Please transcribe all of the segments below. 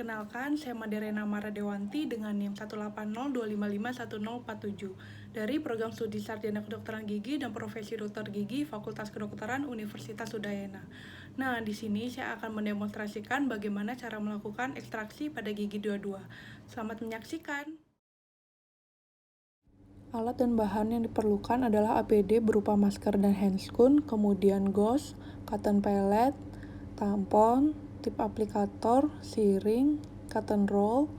Perkenalkan, saya Maderena Maradewanti dengan NIM 18025511047 dari Program Studi Sarjana Kedokteran Gigi dan Profesi Dokter Gigi Fakultas Kedokteran Universitas Udayana. Nah, di sini saya akan mendemonstrasikan bagaimana cara melakukan ekstraksi pada gigi dua-dua. Selamat menyaksikan. Alat dan bahan yang diperlukan adalah APD berupa masker dan handscoon, kemudian gauze, cotton pallet, tampon, tip aplikator, siring, cotton roll,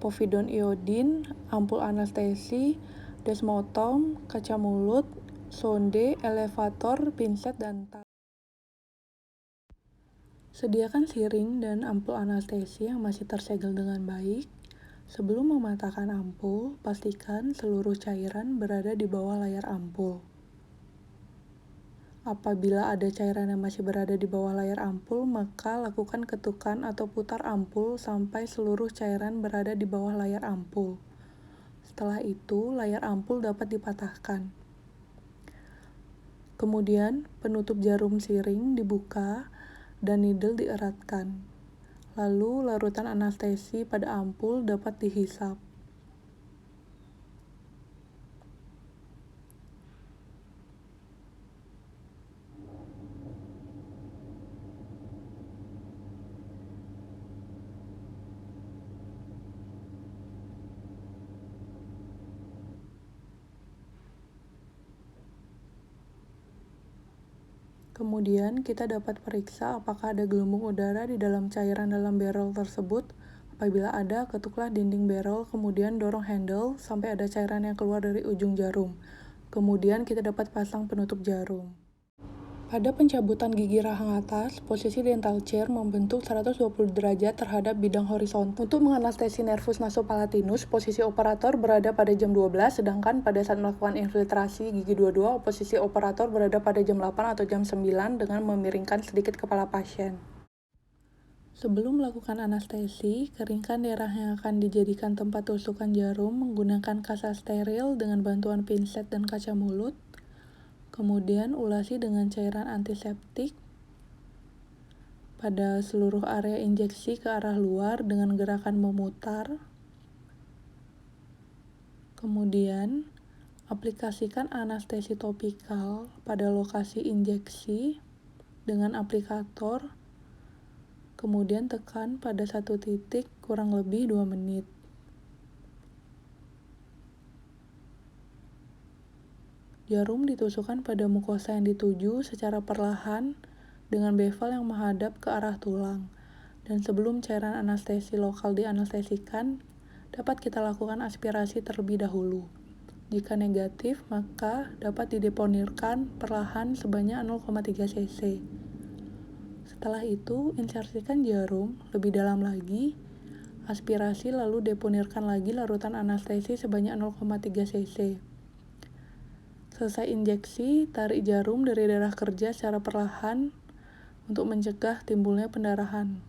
povidone iodine, ampul anestesi, desmotom, kaca mulut, sonde, elevator, pinset, dan tap. Sediakan siring dan ampul anestesi yang masih tersegel dengan baik. Sebelum mematahkan ampul, pastikan seluruh cairan berada di bawah layar ampul. Apabila ada cairan yang masih berada di bawah layar ampul, maka lakukan ketukan atau putar ampul sampai seluruh cairan berada di bawah layar ampul. Setelah itu, layar ampul dapat dipatahkan. Kemudian, penutup jarum siring dibuka dan needle dieratkan. Lalu, larutan anestesi pada ampul dapat dihisap. Kemudian, kita dapat periksa apakah ada gelembung udara di dalam cairan dalam barrel tersebut. Apabila ada, ketuklah dinding barrel, kemudian dorong handle sampai ada cairan yang keluar dari ujung jarum. Kemudian, kita dapat pasang penutup jarum. Pada pencabutan gigi rahang atas, posisi dental chair membentuk 120 derajat terhadap bidang horizontal. Untuk menganestesi nervus nasopalatinus, posisi operator berada pada jam 12, sedangkan pada saat melakukan infiltrasi gigi dua-dua, posisi operator berada pada jam 8 atau jam 9 dengan memiringkan sedikit kepala pasien. Sebelum melakukan anestesi, keringkan daerah yang akan dijadikan tempat tusukan jarum menggunakan kasa steril dengan bantuan pinset dan kaca mulut. Kemudian ulasi dengan cairan antiseptik pada seluruh area injeksi ke arah luar dengan gerakan memutar. Kemudian aplikasikan anestesi topikal pada lokasi injeksi dengan aplikator. Kemudian tekan pada satu titik kurang lebih 2 menit. Jarum ditusukkan pada mukosa yang dituju secara perlahan dengan bevel yang menghadap ke arah tulang. Dan sebelum cairan anestesi lokal dianestesikan, dapat kita lakukan aspirasi terlebih dahulu. Jika negatif, maka dapat dideponirkan perlahan sebanyak 0,3 cc. Setelah itu, insersikan jarum lebih dalam lagi, aspirasi lalu deponirkan lagi larutan anestesi sebanyak 0,3 cc. Selesai injeksi, tarik jarum dari daerah kerja secara perlahan untuk mencegah timbulnya pendarahan.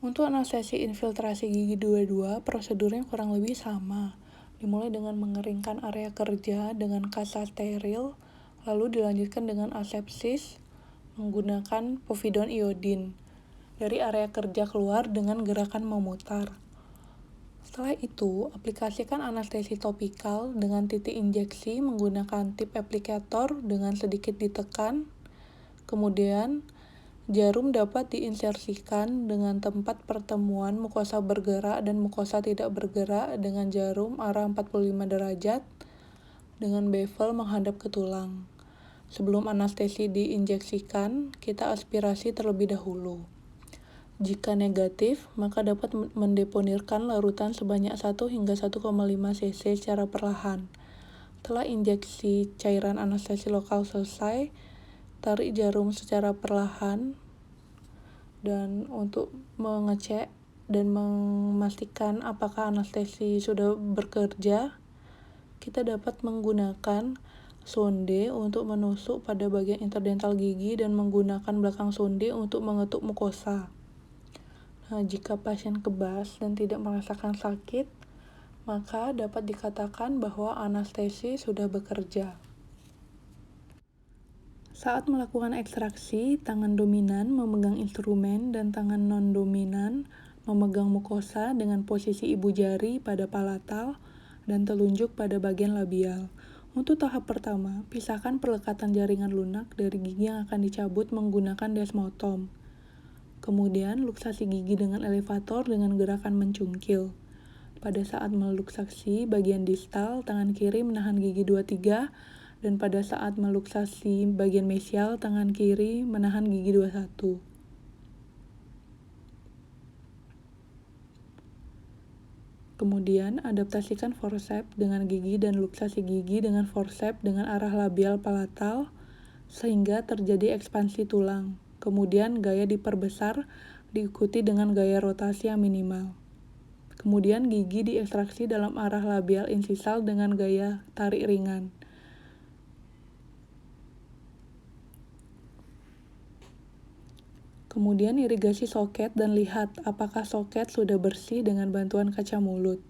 Untuk anestesi infiltrasi gigi dua-dua, prosedurnya kurang lebih sama. Dimulai dengan mengeringkan area kerja dengan kasa steril, lalu dilanjutkan dengan asepsis menggunakan povidone iodine dari area kerja keluar dengan gerakan memutar. Setelah itu, aplikasikan anestesi topikal dengan titik injeksi menggunakan tip aplikator dengan sedikit ditekan. Kemudian, jarum dapat diinsersikan dengan tempat pertemuan mukosa bergerak dan mukosa tidak bergerak dengan jarum arah 45 derajat dengan bevel menghadap ke tulang. Sebelum anestesi diinjeksikan, kita aspirasi terlebih dahulu. Jika negatif, maka dapat mendeponirkan larutan sebanyak 1 hingga 1,5 cc secara perlahan. Setelah injeksi cairan anestesi lokal selesai, tarik jarum secara perlahan. Dan untuk mengecek dan memastikan apakah anestesi sudah bekerja, kita dapat menggunakan sonde untuk menusuk pada bagian interdental gigi dan menggunakan belakang sonde untuk mengetuk mukosa. Nah, jika pasien kebas dan tidak merasakan sakit, maka dapat dikatakan bahwa anestesi sudah bekerja. Saat melakukan ekstraksi, tangan dominan memegang instrumen dan tangan non-dominan memegang mukosa dengan posisi ibu jari pada palatal dan telunjuk pada bagian labial. Untuk tahap pertama, pisahkan perlekatan jaringan lunak dari gigi yang akan dicabut menggunakan desmotom. Kemudian, luksasi gigi dengan elevator dengan gerakan mencungkil. Pada saat meluksasi bagian distal, tangan kiri menahan gigi 23, dan pada saat meluksasi bagian mesial, tangan kiri menahan gigi 21. Kemudian, adaptasikan forceps dengan gigi dan luksasi gigi dengan forceps dengan arah labial palatal sehingga terjadi ekspansi tulang. Kemudian, gaya diperbesar diikuti dengan gaya rotasi yang minimal. Kemudian, gigi diekstraksi dalam arah labial insisal dengan gaya tarik ringan. Kemudian irigasi soket dan lihat apakah soket sudah bersih dengan bantuan kaca mulut.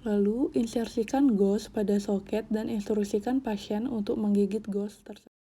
Lalu, insersikan gauze pada soket dan instruksikan pasien untuk menggigit gauze tersebut.